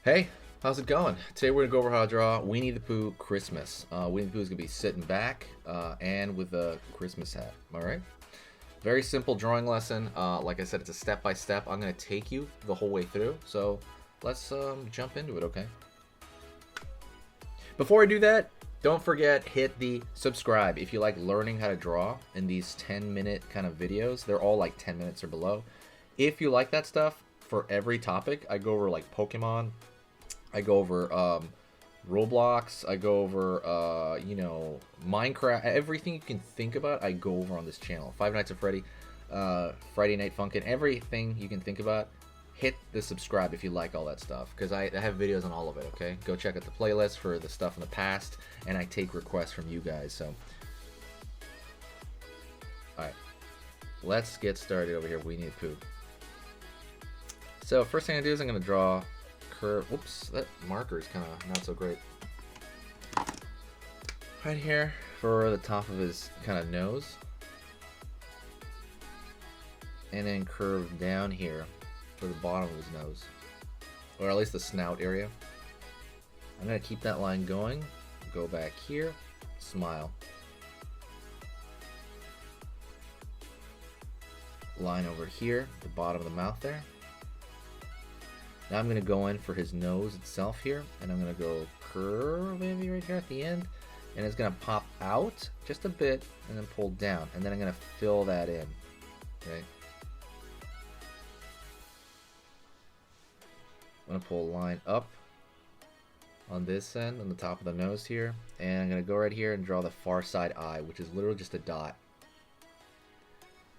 Hey, how's it going? Today we're gonna go over how to draw Winnie the Pooh Christmas. Winnie the Pooh is gonna be sitting back and with a Christmas hat. All right. Very simple drawing lesson. Like I said, it's a step by step. I'm gonna take you the whole way through. So let's jump into it. Okay. Before I do that, don't forget hit the subscribe if you like learning how to draw in these 10-minute kind of videos. They're all like 10 minutes or below. If you like that stuff, for every topic, I go over like Pokemon. I go over Roblox. I go over, Minecraft. Everything you can think about, I go over on this channel. Five Nights at Freddy, Friday Night Funkin', everything you can think about. Hit the subscribe if you like all that stuff, because I have videos on all of it, okay? Go check out the playlist for the stuff in the past, and I take requests from you guys, so. Alright, let's get started over here. Winnie the Pooh. So first thing I do is I'm going to draw curve. Oops, that marker is kind of not so great. Right here for the top of his kind of nose. And then curve down here for the bottom of his nose. Or at least the snout area. I'm going to keep that line going. Go back here. Smile. Line over here, the bottom of the mouth there. Now I'm going to go in for his nose itself here, and I'm going to go curve maybe right here at the end, and it's going to pop out just a bit and then pull down, and then I'm going to fill that in. Okay. I'm going to pull a line up on this end, on the top of the nose here, and I'm going to go right here and draw the far side eye, which is literally just a dot.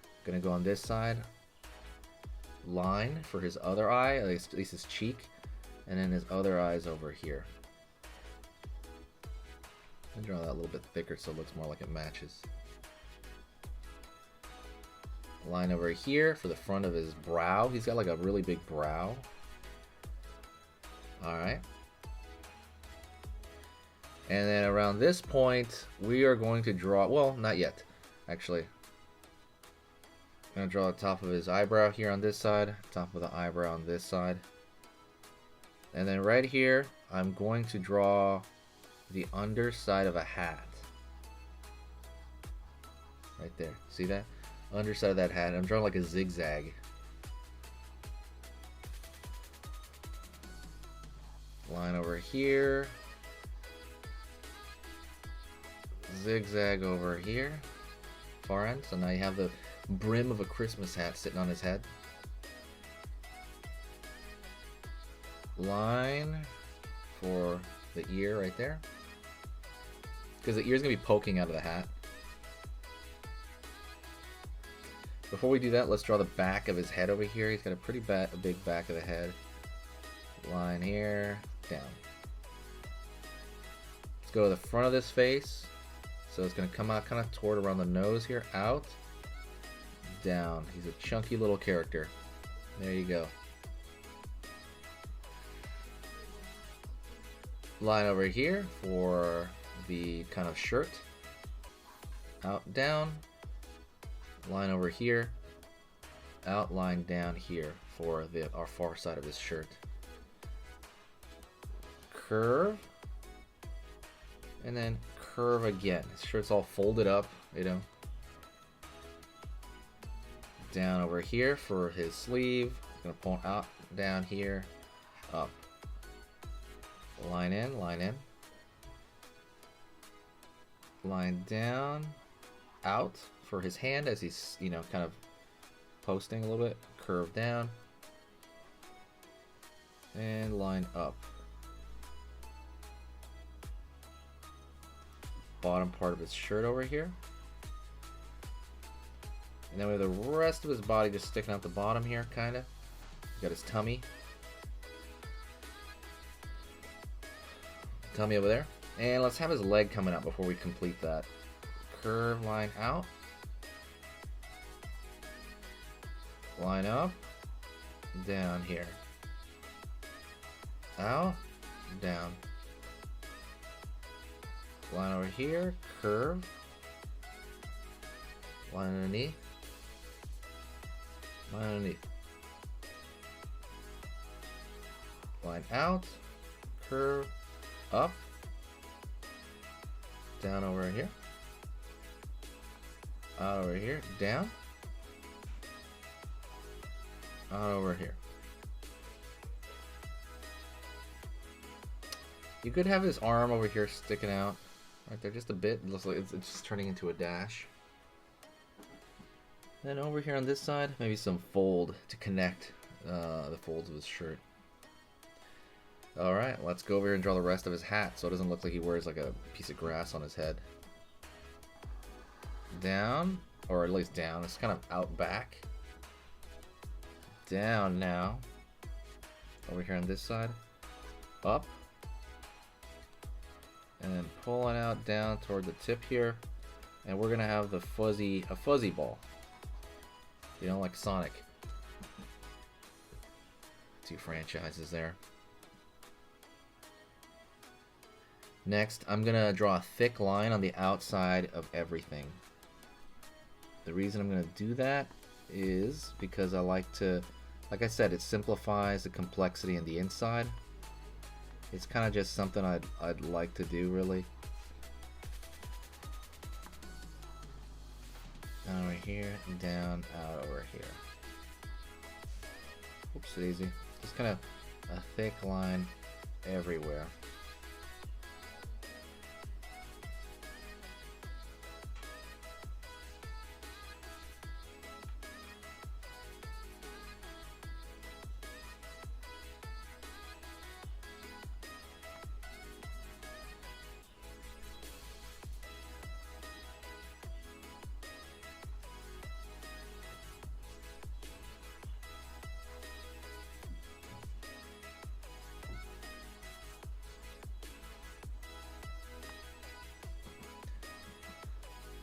I'm going to go on this side. Line for his other eye, at least his cheek, and then his other eye's over here. And draw that a little bit thicker so it looks more like it matches. Line over here for the front of his brow. He's got like a really big brow. Alright. And then around this point, we are going to draw, well, not yet, actually. I'm going to draw the top of his eyebrow here on this side, top of the eyebrow on this side. And then right here, I'm going to draw the underside of a hat. Right there. See that? Underside of that hat. I'm drawing like a zigzag. Line over here. Zigzag over here. Far end. So now you have the brim of a Christmas hat sitting on his head. Line for the ear right there, because the ear's gonna be poking out of the hat. Before we do that, let's draw the back of his head over here. He's got a pretty big back of the head. Line here, down. Let's go to the front of this face. So it's gonna come out kind of toward around the nose here, out. Down. He's a chunky little character. There you go. Line over here for the kind of shirt. Out, down. Line over here. Out, line down here for our far side of his shirt. Curve. And then curve again. His shirt's all folded up, you know. Down over here for his sleeve. It's gonna pull out, down here, up. Line in, line in. Line down, out for his hand as he's, kind of posting a little bit. Curve down. And line up. Bottom part of his shirt over here. And then we have the rest of his body just sticking out the bottom here, kind of. Got his tummy. Tummy over there. And let's have his leg coming out before we complete that. Curve, line out. Line up. Down here. Out. Down. Line over here. Curve. Line underneath. Line underneath. line out, curve, up, down over here, out over here, down, out over here. You could have his arm over here sticking out right there just a bit. It looks like it's just turning into a dash. Then over here on this side, maybe some fold to connect the folds of his shirt. Alright, let's go over here and draw the rest of his hat so it doesn't look like he wears like a piece of grass on his head. Down, or at least down. It's kind of out back. Down now. Over here on this side. Up. And then pulling out down toward the tip here. And we're gonna have a fuzzy ball. You know, like Sonic. Two franchises there. Next, I'm gonna draw a thick line on the outside of everything. The reason I'm gonna do that is because I like to, like I said, it simplifies the complexity in the inside. It's kind of just something I'd like to do, really. Down over here, down, out over here. Oops, daisy. Just kind of a thick line everywhere.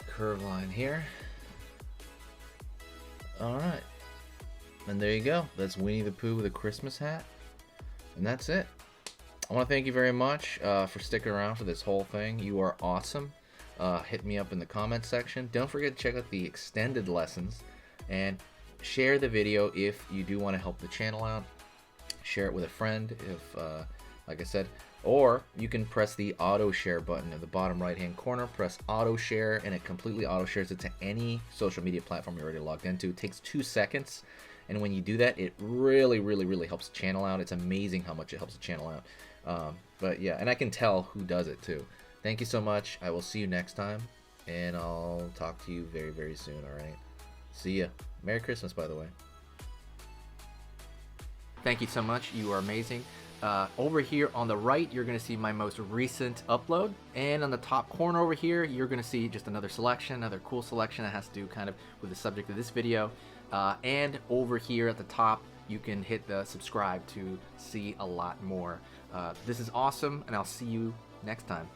Curve line here. Alright. And there you go. That's Winnie the Pooh with a Christmas hat. And that's it. I want to thank you very much for sticking around for this whole thing. You are awesome. Hit me up in the comment section. Don't forget to check out the extended lessons. And share the video if you do want to help the channel out. Share it with a friend if, like I said. Or you can press the auto share button in the bottom right hand corner. Press auto share and it completely auto shares it to any social media platform you're already logged into. It takes 2 seconds, and when you do that, it really helps the channel out. It's amazing how much it helps the channel out. But yeah, and I can tell who does it too. Thank you so much. I will see you next time, and I'll talk to you very soon. Alright, see ya. Merry Christmas, by the way. Thank you so much. You are amazing. Over here on the right, you're going to see my most recent upload, and on the top corner over here, you're going to see just another selection, another cool selection that has to do kind of with the subject of this video. And over here at the top, you can hit the subscribe to see a lot more. This is awesome, and I'll see you next time.